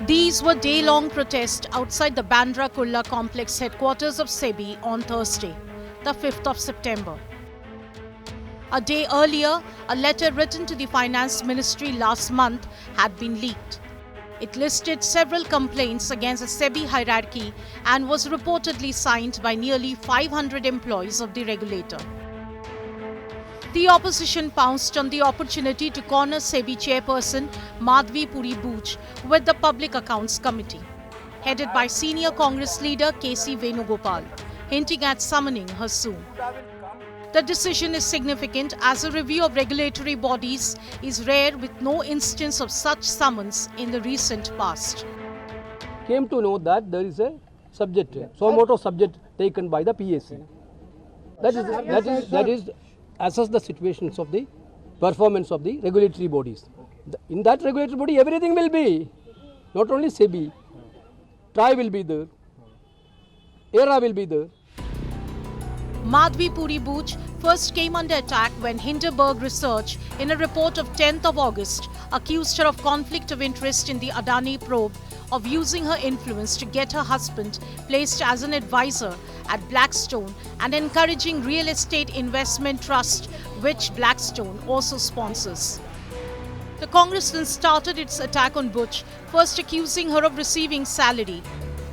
These were day-long protests outside the Bandra Kurla complex headquarters of SEBI on Thursday, the 5th of September. A day earlier, a letter written to the Finance Ministry last month had been leaked. It listed several complaints against the SEBI hierarchy and was reportedly signed by nearly 500 employees of the regulator. The opposition pounced on the opportunity to corner SEBI chairperson Madhvi Puri Bhuj with the Public Accounts Committee, headed by senior Congress leader K.C. Venugopal, hinting at summoning her soon. The decision is significant as a review of regulatory bodies is rare, with no instance of such summons in the recent past. Came to know that there is a subject, so moto subject taken by the PAC. That is assess the situations of the performance of the regulatory bodies. In that regulatory body, everything will be, not only SEBI, TRAI will be there, ERA will be there. Madhvi Puri Bhuj first came under attack when Hindenburg Research, in a report of 10th of August, accused her of conflict of interest in the Adani probe, of using her influence to get her husband placed as an advisor at Blackstone and encouraging real estate investment trust, which Blackstone also sponsors. The Congress then started its attack on Bhuj, first accusing her of receiving salary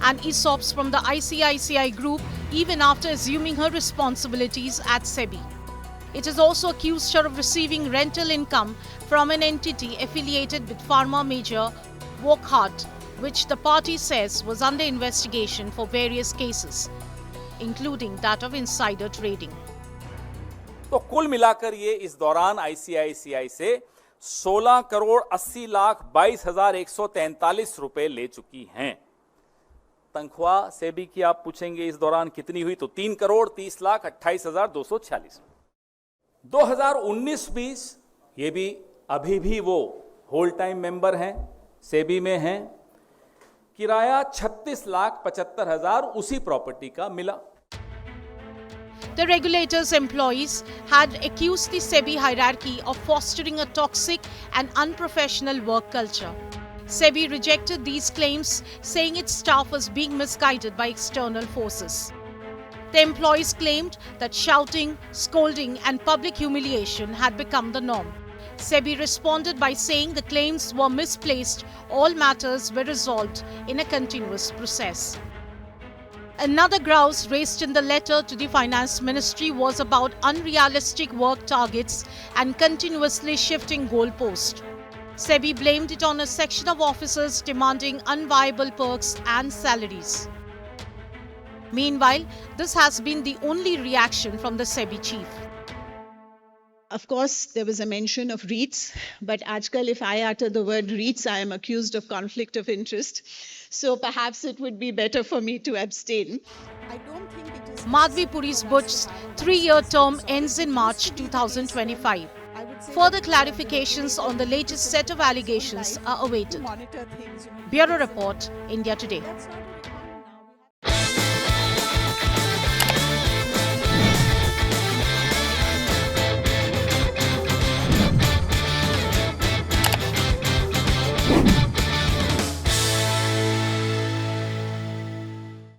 and ESOPs from the ICICI Group even after assuming her responsibilities at SEBI. It has also accused her of receiving rental income from an entity affiliated with pharma major Wockhardt, which the party says was under investigation for various cases, including that of insider trading. तो कुल मिलाकर ये इस दौरान ICICI से 16 करोड़ 80 लाख 22,143 रुपए ले चुकी हैं। तनख्वाह सेबी की आप पूछेंगे इस दौरान कितनी हुई, तो 3 करोड़ 30 लाख 28,246। 2019-20 ये भी अभी भी वो होल टाइम मेंबर हैं, सेबी में हैं। किराया 36 लाख 75,000 उसी प्रॉपर्टी का मिला। The regulator's employees had accused the SEBI hierarchy of fostering a toxic and unprofessional work culture. SEBI rejected these claims, saying its staff was being misguided by external forces. The employees claimed that shouting, scolding, and public humiliation had become the norm. SEBI responded by saying the claims were misplaced, all matters were resolved in a continuous process. Another grouse raised in the letter to the Finance Ministry was about unrealistic work targets and continuously shifting goalposts. SEBI blamed it on a section of officers demanding unviable perks and salaries. Meanwhile, this has been the only reaction from the SEBI chief. Of course, there was a mention of REITs, but Ajkal, if I utter the word REITs, I am accused of conflict of interest. So perhaps it would be better for me to abstain. I don't think it is. Madhvi Puri Bhuj's 3-year term ends in March 2025. Further clarifications on the latest set of allegations are awaited. Bureau Report, India Today.